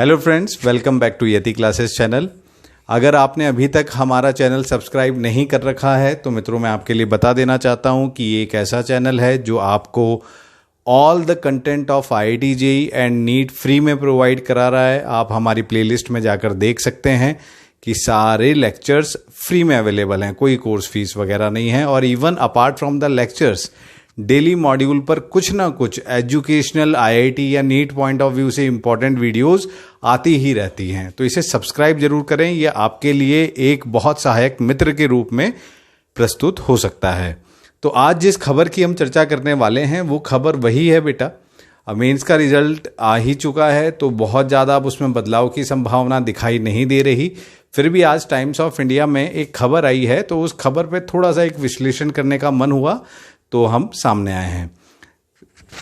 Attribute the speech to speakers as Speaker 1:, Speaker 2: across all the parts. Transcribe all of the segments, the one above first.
Speaker 1: Hello friends, welcome back to Yati classes channel. अगर आपने अभी तक हमारा चैनल सब्सक्राइब नहीं कर रखा है तो मित्रों मैं आपके लिए बता देना चाहता हूं कि ये एक ऐसा चैनल है जो आपको all the content of IIT JEE and NEET free में प्रोवाइड करा रहा है। आप हमारी प्लेलिस्ट में जाकर देख सकते हैं कि सारे लेक्चर्स फ्री में अवेलेबल हैं, कोई कोर्स फीस वगैरह नहीं है। और even apart from the lectures daily module पर कुछ ना कुछ एजुकेशनल IIT या नीट पॉइंट ऑफ व्यू से इंपॉर्टेंट वीडियोस आती ही रहती हैं। तो इसे सब्सक्राइब जरूर करें, यह आपके लिए एक बहुत सहायक मित्र के रूप में प्रस्तुत हो सकता है। तो आज जिस खबर की हम चर्चा करने वाले हैं वो खबर वही है बेटा, मेंस का रिजल्ट आ ही चुका है तो बहुत ज़्यादा अब उसमें बदलाव की संभावना दिखाई नहीं दे रही। फिर भी आज टाइम्स ऑफ इंडिया में एक खबर आई है तो उस खबर पे थोड़ा सा एक विश्लेषण करने का मन हुआ तो हम सामने आए हैं।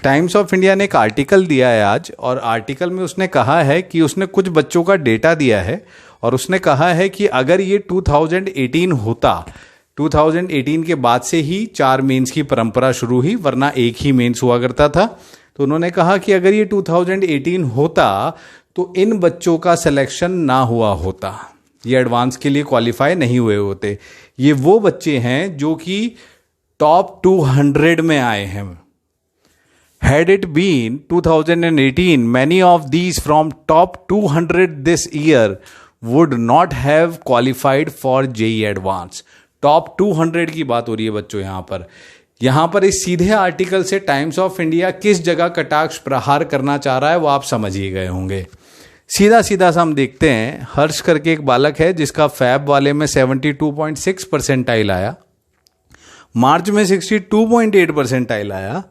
Speaker 1: टाइम्स ऑफ इंडिया ने एक आर्टिकल दिया है आज, और आर्टिकल में उसने कहा है कि उसने कुछ बच्चों का डेटा दिया है और उसने कहा है कि अगर ये 2018 होता, 2018 के बाद से ही 4 मेंस की परंपरा शुरू हुई, वरना एक ही मेंस हुआ करता था। तो उन्होंने कहा कि अगर ये 2018 होता तो इन बच्चों का सिलेक्शन ना हुआ होता, ये एडवांस के लिए क्वालिफाई नहीं हुए होते। ये वो बच्चे हैं जो कि टॉप 200 में आए हैं। Had it been 2018, many of these from top 200 this year would not have qualified for JEE Advance. Top 200 की बात हो रही है बच्चों यहां पर इस सीधे आर्टिकल से टाइम्स ऑफ इंडिया किस जगह कटाक्ष प्रहार करना चाह रहा है वो आप समझ ही गए होंगे। सीधा सीधा सा हम देखते हैं, हर्ष करके एक बालक है जिसका फैब वाले में 72.6 परसेंटाइल आया, मार्च में 62.8 परसेंटाइल आया,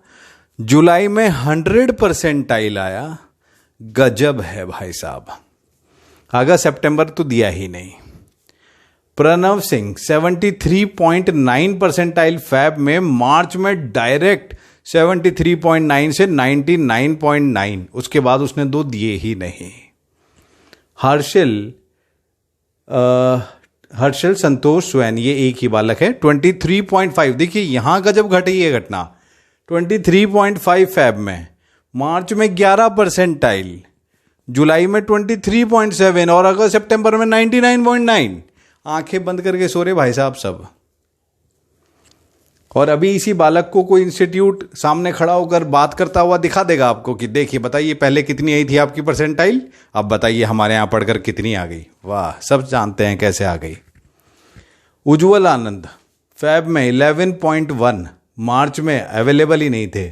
Speaker 1: जुलाई में 100 परसेंटाइल आया। गजब है भाई साहब। अगस्त सितंबर तो दिया ही नहीं। प्रणव सिंह 73.9 परसेंटाइल फैब में, मार्च में डायरेक्ट 73.9 से 99.9, उसके बाद उसने 2 दिए ही नहीं। हर्षल संतोष स्वैन, ये एक ही बालक है, 23.5। देखिए यहां गजब घटी है घटना, 23.5 फैब में, मार्च में 11 परसेंटाइल, जुलाई में 23.7 और अगस्त सितंबर में 99.9। आंखें बंद करके सो रहे भाई साहब सब। और अभी इसी बालक को कोई इंस्टीट्यूट सामने खड़ा होकर बात करता हुआ दिखा देगा आपको कि देखिए बताइए पहले कितनी आई थी आपकी परसेंटाइल, अब बताइए हमारे यहां पढ़कर कितनी आ गई। वाह, सब जानते हैं कैसे आ गई। उज्जवल आनंद फैब में 11.1, मार्च में अवेलेबल ही नहीं थे,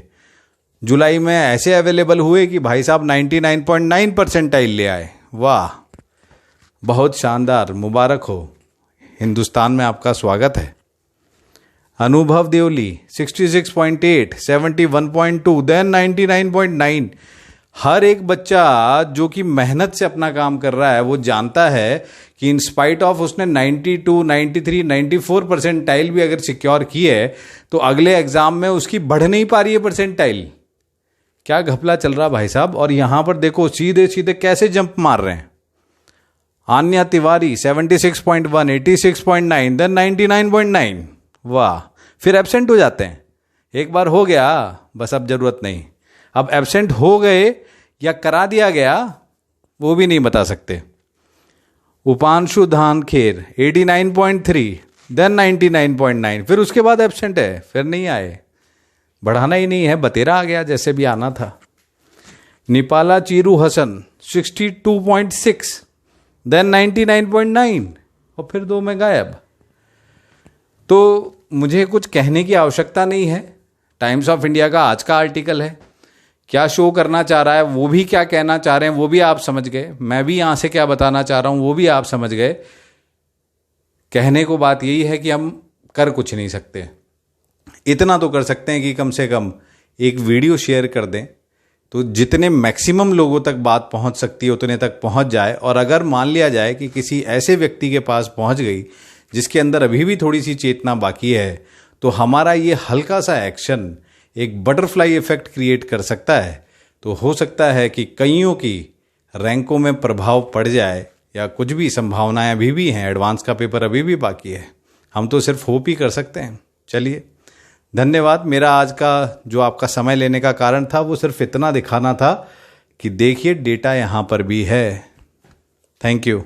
Speaker 1: जुलाई में ऐसे अवेलेबल हुए कि भाई साहब 99.9 परसेंटाइल ले आए। वाह, बहुत शानदार, मुबारक हो, हिंदुस्तान में आपका स्वागत है। अनुभव देवली 66.8, 71.2, देन 99.9। हर एक बच्चा जो कि मेहनत से अपना काम कर रहा है वो जानता है कि इन स्पाइट ऑफ उसने 92, 93, 94 परसेंटाइल भी अगर सिक्योर की है तो अगले एग्जाम में उसकी बढ़ नहीं पा रही है परसेंटाइल। क्या घपला चल रहा भाई साहब। और यहां पर देखो सीधे सीधे कैसे जंप मार रहे हैं। आन्या तिवारी 76.1, 86.9, देन 99.9। वाह, फिर एब्सेंट हो जाते हैं। एक बार हो गया बस, अब जरूरत नहीं। अब एब्सेंट हो गए या करा दिया गया वो भी नहीं बता सकते। उपांशु धानखेर 89.3, देन 99.9, फिर उसके बाद एब्सेंट है, फिर नहीं आए, बढ़ाना ही नहीं है, बतेरा आ गया जैसे भी आना था। निपाला चीरू हसन 62.6, देन 99.9 और फिर 2 में गायब। तो मुझे कुछ कहने की आवश्यकता नहीं है, टाइम्स ऑफ इंडिया का आज का आर्टिकल है, क्या शो करना चाह रहा है वो भी क्या कहना चाह रहे हैं वो भी आप समझ गए, मैं भी यहां से क्या बताना चाह रहा हूं वो भी आप समझ गए। कहने को बात यही है कि हम कर कुछ नहीं सकते, इतना तो कर सकते हैं कि कम से कम एक वीडियो शेयर कर दें तो जितने मैक्सिमम लोगों तक बात पहुंच सकती है उतने तक पहुंच जाए। और अगर मान लिया जाए कि किसी ऐसे व्यक्ति के पास पहुंच गई जिसके अंदर अभी भी थोड़ी सी चेतना बाकी है तो हमारा ये हल्का सा एक्शन एक बटरफ्लाई इफेक्ट क्रिएट कर सकता है। तो हो सकता है कि कईयों की रैंकों में प्रभाव पड़ जाए, या कुछ भी संभावनाएं अभी भी हैं, एडवांस का पेपर अभी भी बाकी है, हम तो सिर्फ होप ही कर सकते हैं। चलिए, धन्यवाद। मेरा आज का जो आपका समय लेने का कारण था वो सिर्फ इतना दिखाना था कि देखिए डेटा यहाँ पर भी है। Thank you.